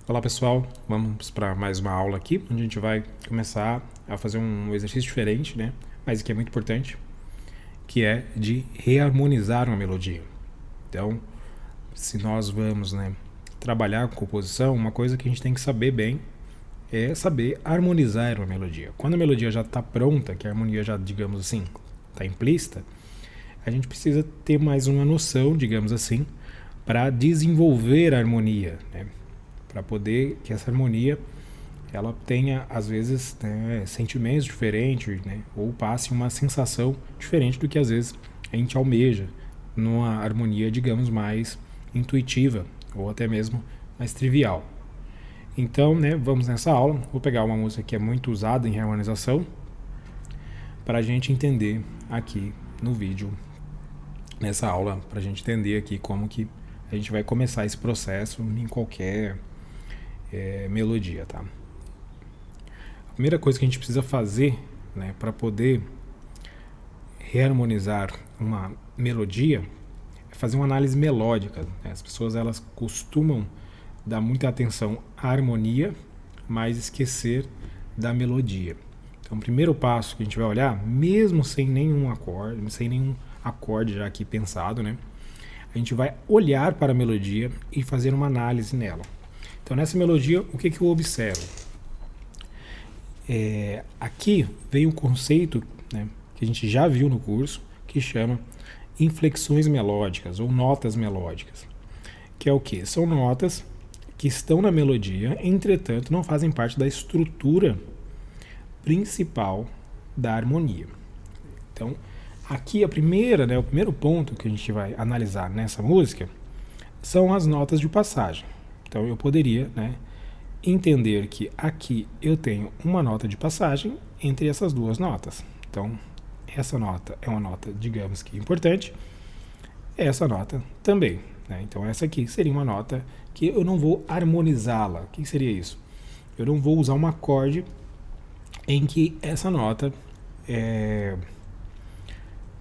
Olá pessoal, vamos para mais uma aula aqui, onde a gente vai começar a fazer um exercício diferente, né? Mas que é muito importante, que é de reharmonizar uma melodia. Então, se nós vamos, trabalhar com composição, uma coisa que a gente tem que saber bem é saber harmonizar uma melodia. Quando a melodia já está pronta, que a harmonia já, digamos assim, está implícita, a gente precisa ter mais uma noção, digamos assim, para desenvolver a harmonia, né? Para poder que essa harmonia ela tenha, às vezes, sentimentos diferentes, né? Ou passe uma sensação diferente do que, às vezes, a gente almeja numa harmonia, digamos, mais intuitiva ou até mesmo mais trivial. Então, vamos nessa aula. Vou pegar uma música que é muito usada em harmonização para a gente entender aqui no vídeo, nessa aula, para a gente entender aqui como que a gente vai começar esse processo em qualquer melodia, tá? A primeira coisa que a gente precisa fazer, né, para poder reharmonizar uma melodia é fazer uma análise melódica, né? As pessoas elas costumam dar muita atenção à harmonia, mas esquecer da melodia. Então, o primeiro passo que a gente vai olhar, mesmo sem nenhum acorde já aqui pensado, né, a gente vai olhar para a melodia e fazer uma análise nela. Então, nessa melodia, o que eu observo? Aqui vem um conceito, né, que a gente já viu no curso, que chama inflexões melódicas ou notas melódicas. Que é o quê? São notas que estão na melodia, entretanto, não fazem parte da estrutura principal da harmonia. Então, aqui o primeiro ponto que a gente vai analisar nessa música são as notas de passagem. Então eu poderia, entender que aqui eu tenho uma nota de passagem entre essas duas notas. Então essa nota é uma nota, digamos que importante, essa nota também, né? Então essa aqui seria uma nota que eu não vou harmonizá-la. O que seria isso? Eu não vou usar um acorde em que essa nota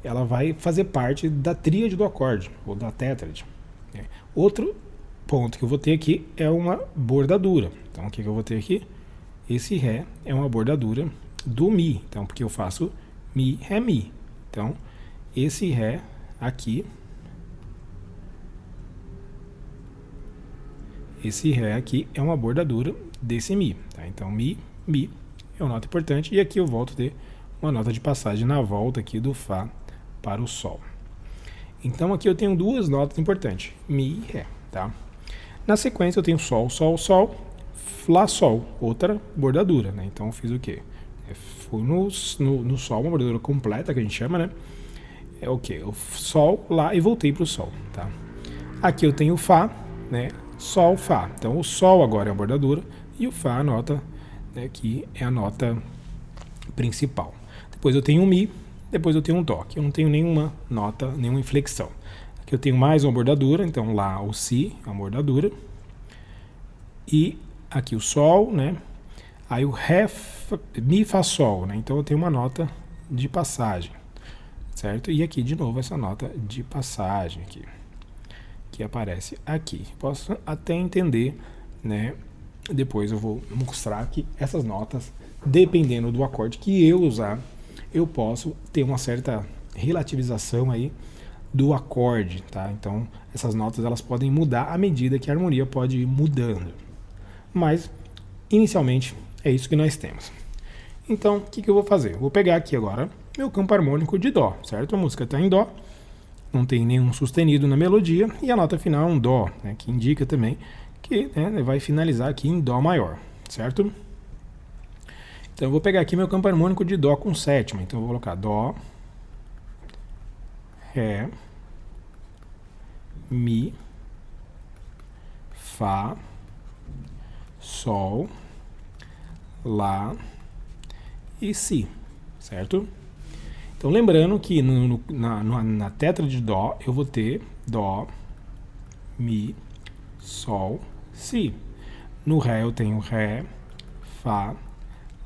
ela vai fazer parte da tríade do acorde, ou da tétrade. Outro ponto que eu vou ter aqui é uma bordadura. Então, o que eu vou ter aqui? Esse Ré é uma bordadura do Mi. Então, porque eu faço Mi, Ré, Mi. Então, esse Ré aqui, é uma bordadura desse Mi. Tá? Então, Mi, Mi é uma nota importante. E aqui eu volto a ter uma nota de passagem na volta aqui do Fá para o Sol. Então, aqui eu tenho duas notas importantes, Mi e Ré. Tá? Na sequência eu tenho Sol, Sol, Sol, Lá, Sol, outra bordadura, né? Então eu fiz o quê? Fui no Sol, uma bordadura completa que a gente chama, né? É o quê? O Sol, Lá e voltei para o Sol, tá? Aqui eu tenho o Fá, né? Sol, Fá. Então o Sol agora é a bordadura e o Fá a nota, né, que é a nota principal. Depois eu tenho o Mi, depois eu tenho um Dó, que eu não tenho nenhuma nota, nenhuma inflexão. Aqui eu tenho mais uma bordadura, então Lá, o Si é uma bordadura. E aqui o Sol, né? Aí o Ré, Mi, Fá, Sol, né? Então eu tenho uma nota de passagem, certo? E aqui de novo essa nota de passagem aqui, que aparece aqui. Posso até entender, né? Depois eu vou mostrar que essas notas, dependendo do acorde que eu usar, eu posso ter uma certa relativização aí do acorde, tá? Então, essas notas elas podem mudar à medida que a harmonia pode ir mudando. Mas, inicialmente, é isso que nós temos. Então, o que eu vou fazer? Vou pegar aqui agora meu campo harmônico de Dó, certo? A música está em Dó, não tem nenhum sustenido na melodia, e a nota final é um Dó, né? Que indica também que, né, vai finalizar aqui em Dó maior, certo? Então, eu vou pegar aqui meu campo harmônico de Dó com sétima. Então, eu vou colocar Dó, Ré, Mi, Fá, Sol, Lá e Si, certo? Então lembrando que na tétrade de Dó eu vou ter Dó, Mi, Sol, Si. No Ré eu tenho Ré, Fá,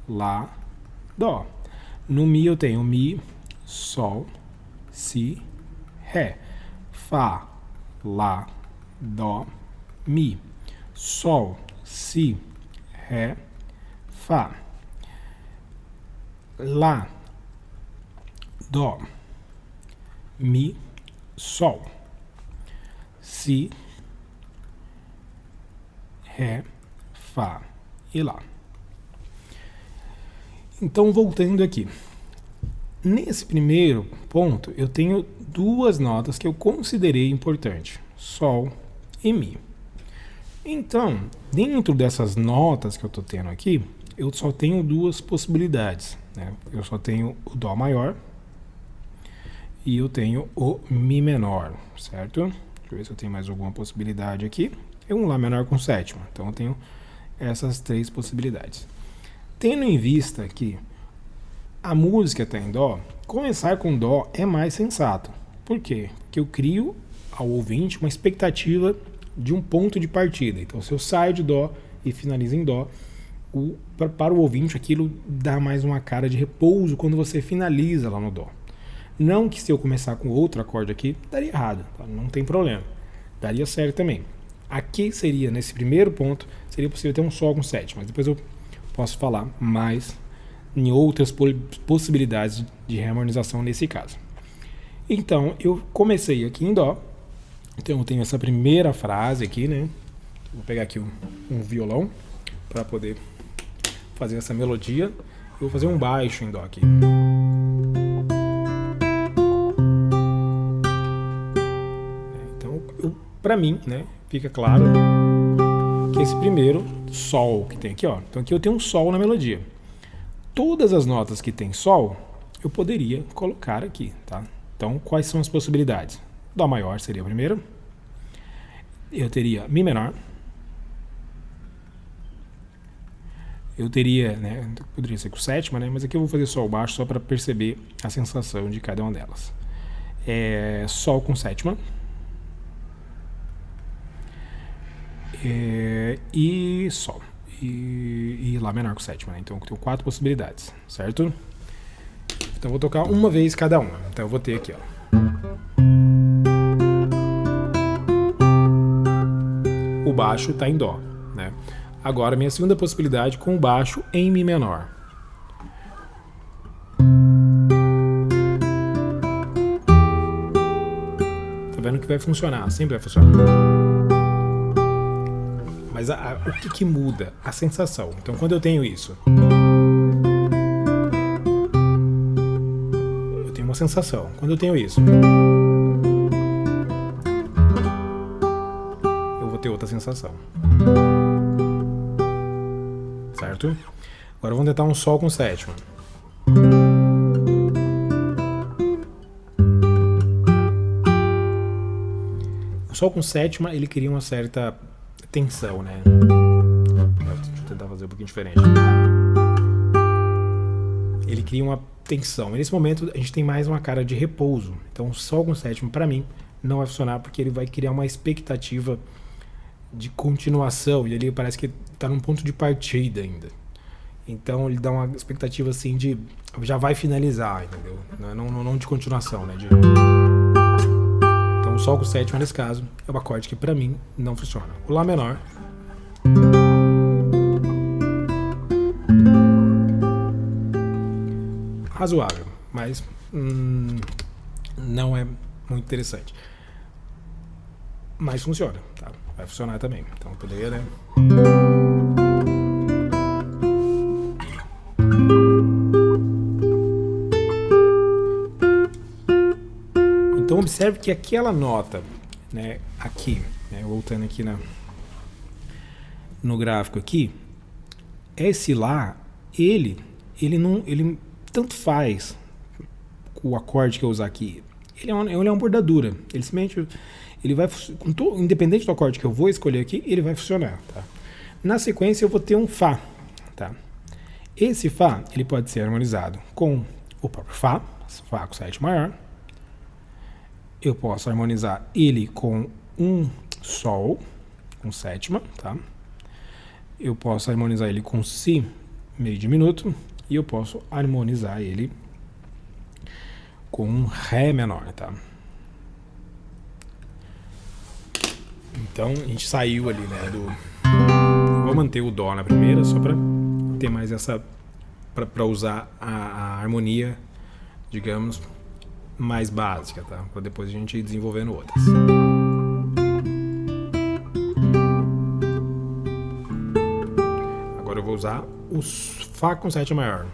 Lá, Dó. No Mi eu tenho Mi, Sol, Si, Ré. Fá, Lá, Dó, Mi. Sol, si, ré, fá, lá, dó, mi, sol, si, ré, fá e lá. Então, voltando aqui. Nesse primeiro ponto, eu tenho duas notas que eu considerei importantes, sol e mi. Então, dentro dessas notas que eu estou tendo aqui, eu só tenho duas possibilidades, né? Eu só tenho o dó maior e eu tenho o mi menor, certo? Deixa eu ver se eu tenho mais alguma possibilidade aqui. É um lá menor com sétima, então eu tenho essas três possibilidades. Tendo em vista que a música está em dó, começar com dó é mais sensato. Por quê? Porque eu crio ao ouvinte uma expectativa de um ponto de partida. Então, se eu saio de dó e finalizo em dó, para o ouvinte aquilo dá mais uma cara de repouso quando você finaliza lá no dó. Não que se eu começar com outro acorde aqui, daria errado, tá? Não tem problema. Daria certo também. Aqui seria, nesse primeiro ponto, seria possível ter um sol com sétima, mas depois eu posso falar mais em outras possibilidades de reharmonização nesse caso. Então, eu comecei aqui em dó, então eu tenho essa primeira frase aqui, né? Vou pegar aqui um violão para poder fazer essa melodia. Eu vou fazer um baixo em dó aqui. Então, para mim, né, fica claro que esse primeiro sol que tem aqui, ó. Então aqui eu tenho um sol na melodia. Todas as notas que tem sol, eu poderia colocar aqui, tá? Então, quais são as possibilidades? Dó maior seria a primeira. Eu teria mi menor. Eu teria, né, poderia ser com sétima, né? Mas aqui eu vou fazer sol baixo só para perceber a sensação de cada uma delas. Sol com sétima. E sol. E lá menor com sétima, né? Então eu tenho 4 possibilidades, certo? Então eu vou tocar uma vez cada uma. Então eu vou ter aqui, ó. O baixo está em dó, né? Agora minha segunda possibilidade com o baixo em mi menor. Tá vendo que vai funcionar, sempre vai funcionar. Mas o que muda? A sensação. Então, quando eu tenho isso, eu tenho uma sensação. Quando eu tenho isso, eu vou ter outra sensação. Certo? Agora vamos tentar um sol com sétima. O sol com sétima, ele cria uma certa tensão, né? Deixa eu tentar fazer um pouquinho diferente. Ele cria uma tensão. E nesse momento a gente tem mais uma cara de repouso. Então o sol com sétima para mim não vai funcionar porque ele vai criar uma expectativa de continuação e ele parece que está num ponto de partida ainda. Então ele dá uma expectativa assim de já vai finalizar, entendeu? Não de continuação, né? Então o sol com sétima nesse caso é um acorde que para mim não funciona. O lá menor razoável, mas não é muito interessante. Mas funciona, tá? Vai funcionar também. Então poderia, né? Então observe que aquela nota, né, aqui, né, voltando aqui no gráfico aqui, esse lá, ele tanto faz o acorde que eu usar aqui. Ele é uma bordadura. Ele simplesmente, ele vai, independente do acorde que eu vou escolher aqui, ele vai funcionar, tá? Na sequência eu vou ter um Fá, tá? Esse Fá, ele pode ser harmonizado com o próprio Fá com sétima maior. Eu posso harmonizar ele com um Sol com sétima, tá? Eu posso harmonizar ele com Si meio diminuto e eu posso harmonizar ele com um Ré menor, tá? Então a gente saiu ali, né, vou manter o Dó na primeira, só para ter mais essa... para usar a harmonia, digamos, mais básica, tá? Para depois a gente ir desenvolvendo outras. Agora eu vou usar o Fá com sétima maior.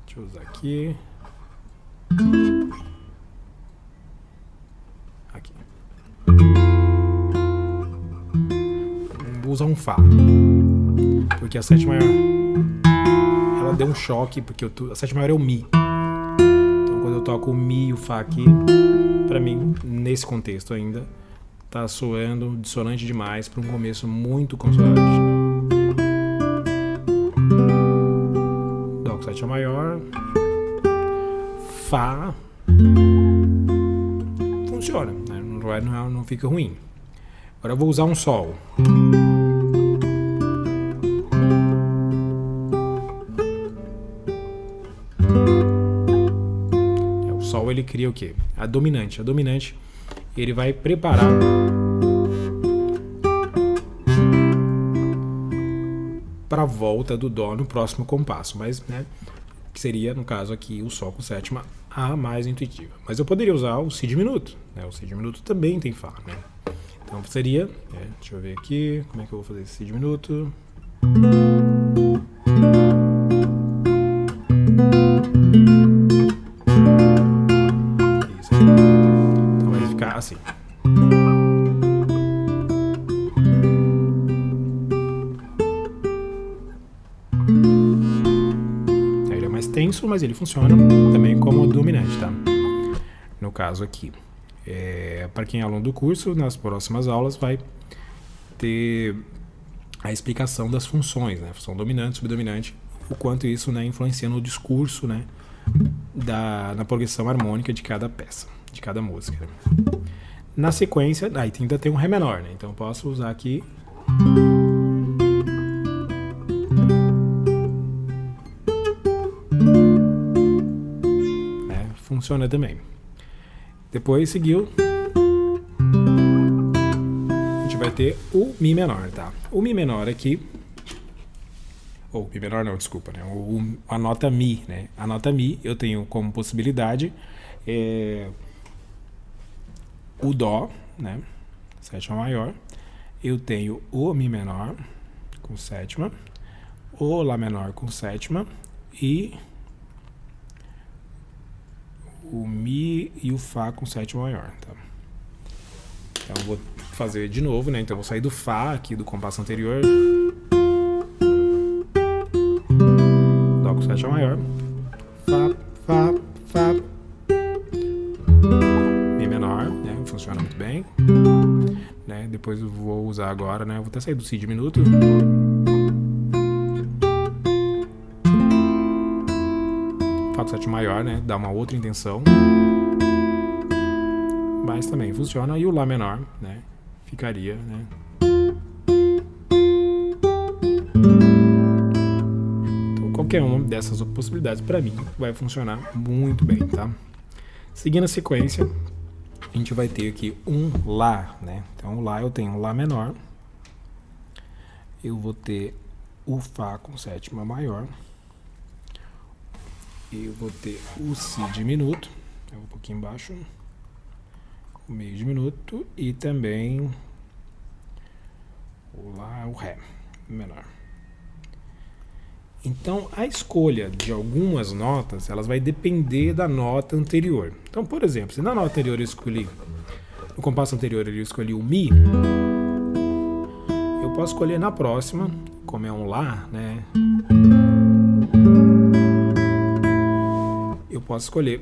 Deixa eu usar aqui. Aqui. Vou usar um Fá, porque a sétima maior ela deu um choque, porque a sétima maior é o Mi. Então quando eu toco o Mi e o Fá aqui, pra mim, nesse contexto ainda, tá soando dissonante demais para um começo muito consonante. Dó com sétima maior, Fá, funciona, né? Não fica ruim. Agora eu vou usar um Sol. O Sol ele cria o quê? A dominante. A dominante ele vai preparar para a volta do Dó no próximo compasso, mas, né, que seria, no caso aqui, o Sol com sétima, a mais intuitiva. Mas eu poderia usar o Si diminuto, né? O Si diminuto também tem Fá, né? Então seria, deixa eu ver aqui, como é que eu vou fazer esse Si diminuto? Isso. Então vai ficar assim. Ele é mais tenso, mas ele funciona também como dominante, tá? No caso aqui. Para quem é aluno do curso, nas próximas aulas vai ter a explicação das funções, né? Função dominante, subdominante, o quanto isso, né, influencia no discurso, né, na progressão harmônica de cada peça, de cada música. Né? Na sequência, aí ainda tem um Ré menor, né? Então eu posso usar aqui. Funciona também. Depois seguiu, a gente vai ter o Mi menor, tá? O Mi menor aqui, ou Mi menor não, desculpa, né? A nota Mi, né? A nota Mi eu tenho como possibilidade o Dó, né? Sétima maior. Eu tenho o Mi menor com sétima, o Lá menor com sétima e o Mi e o Fá com sétima maior, tá? Então eu vou fazer de novo, né? Então eu vou sair do Fá aqui do compasso anterior, Dó com sétima maior, Fá, Fá, Fá, Mi menor, né? Funciona muito bem, né? Depois eu vou usar agora, né? Eu vou até sair do Si diminuto. Fá com sétima maior, né? Dá uma outra intenção. Mas também funciona. E o Lá menor, né? Ficaria, né? Então qualquer uma dessas possibilidades para mim vai funcionar muito bem, tá? Seguindo a sequência, a gente vai ter aqui um Lá, né? Então o Lá eu tenho um Lá menor. Eu vou ter o Fá com sétima maior. Eu vou ter o Si diminuto, um pouquinho embaixo, o meio diminuto e também o Lá, o Ré menor. Então a escolha de algumas notas, elas vai depender da nota anterior. Então, por exemplo, se na nota anterior eu escolhi, no compasso anterior eu escolhi o Mi, eu posso escolher na próxima, como é um Lá, né? Eu posso escolher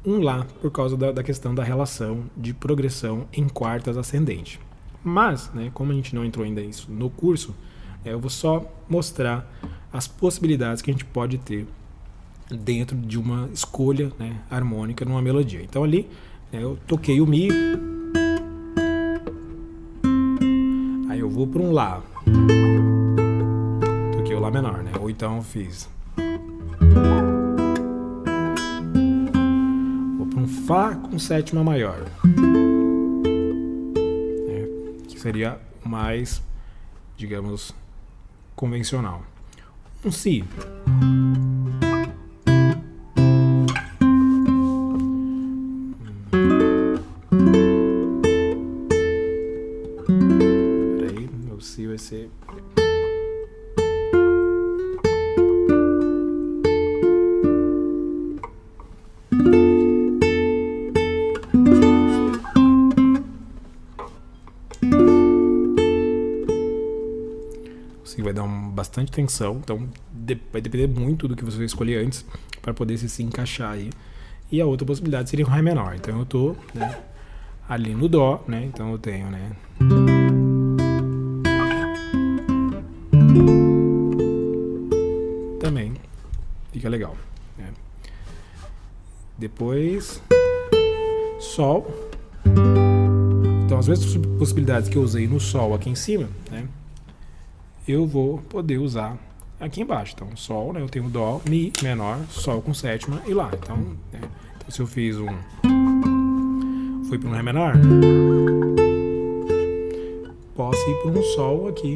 um Lá por causa da questão da relação de progressão em quartas ascendente. Mas, né, como a gente não entrou ainda isso no curso, eu vou só mostrar as possibilidades que a gente pode ter dentro de uma escolha, né, harmônica numa melodia. Então ali, né, eu toquei o Mi, aí eu vou para um Lá, toquei o Lá menor, né? Ou então eu fiz Fá com sétima maior, que seria mais digamos, convencional. Um Si. Peraí, o Si vai ser... vai dar bastante tensão, então vai depender muito do que você vai escolher antes para poder se encaixar aí. E a outra possibilidade seria um Ré menor. Então eu tô, né, ali no Dó, né? Então eu tenho, né, também fica legal, né? Depois Sol. Então as mesmas possibilidades que eu usei no Sol aqui em cima, né, eu vou poder usar aqui embaixo. Então, Sol, né, eu tenho Dó, Mi menor, Sol com sétima e Lá. Então, né, então se eu fiz fui para um Ré menor, posso ir para um Sol aqui,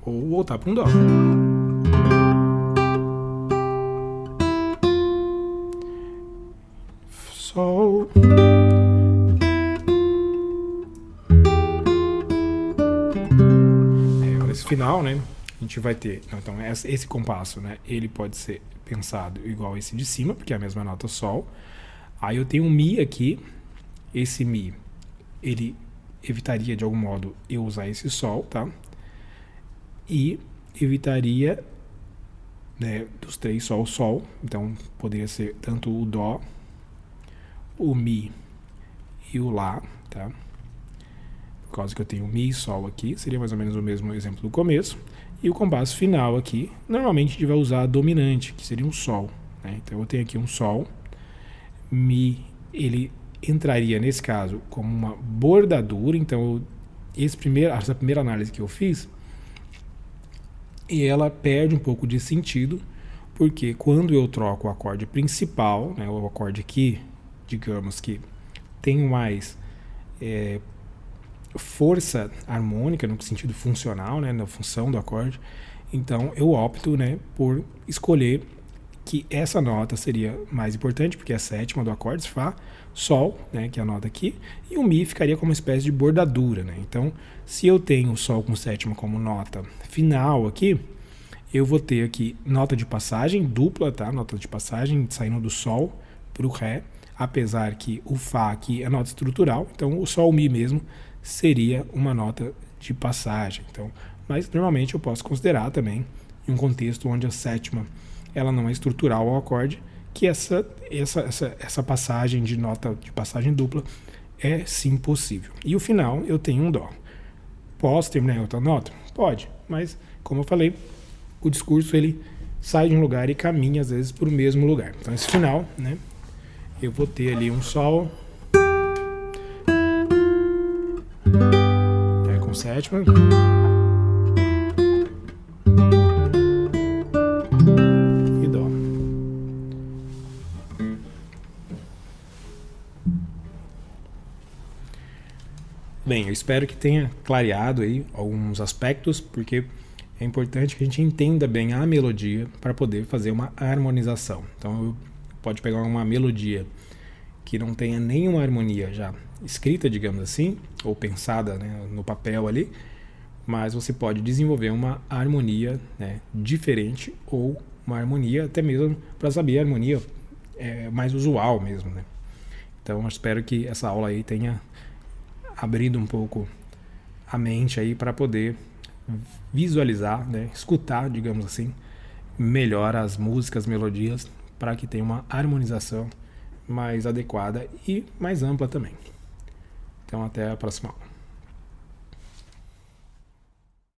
ou voltar para um Dó. Sol. Final, né, a gente vai ter, então esse compasso, né, ele pode ser pensado igual esse de cima, porque é a mesma nota Sol. Aí eu tenho um Mi aqui, esse Mi, ele evitaria de algum modo eu usar esse Sol, tá? E evitaria, né, dos três Sol, Sol, então poderia ser tanto o Dó, o Mi e o Lá, tá? Por causa que eu tenho Mi e Sol aqui, seria mais ou menos o mesmo exemplo do começo. E o compasso final aqui, normalmente a gente vai usar a dominante, que seria um Sol, né? Então eu tenho aqui um Sol, Mi, ele entraria nesse caso como uma bordadura. Então essa primeira análise que eu fiz, e ela perde um pouco de sentido, porque quando eu troco o acorde principal, né, o acorde aqui, digamos que tem mais... força harmônica no sentido funcional, né, na função do acorde, então eu opto, né, por escolher que essa nota seria mais importante, porque é a sétima do acorde, Fá, Sol, né, que é a nota aqui, e o Mi ficaria como uma espécie de bordadura, né? Então, se eu tenho o Sol com sétima como nota final aqui, eu vou ter aqui nota de passagem dupla, tá? Nota de passagem saindo do Sol para o Ré, apesar que o Fá aqui é nota estrutural, então o Sol, Mi mesmo seria uma nota de passagem. Então, mas normalmente eu posso considerar também, em um contexto onde a sétima ela não é estrutural ao acorde, que essa passagem de nota de passagem dupla é sim possível. E o final eu tenho um Dó. Posso terminar em outra nota? Pode, mas como eu falei, o discurso ele sai de um lugar e caminha às vezes para o mesmo lugar. Então esse final, né, eu vou ter ali um Sol com sétima e Dó. Bem, eu espero que tenha clareado aí alguns aspectos, porque é importante que a gente entenda bem a melodia para poder fazer uma harmonização. Então, pode pegar uma melodia que não tenha nenhuma harmonia já escrita, digamos assim, ou pensada, né, no papel ali, mas você pode desenvolver uma harmonia, né, diferente, ou uma harmonia até mesmo para saber a harmonia mais usual mesmo, né? Então eu espero que essa aula aí tenha abrido um pouco a mente aí para poder visualizar, né, escutar, digamos assim, melhor as músicas, melodias, para que tenha uma harmonização mais adequada e mais ampla também. Então até a próxima aula.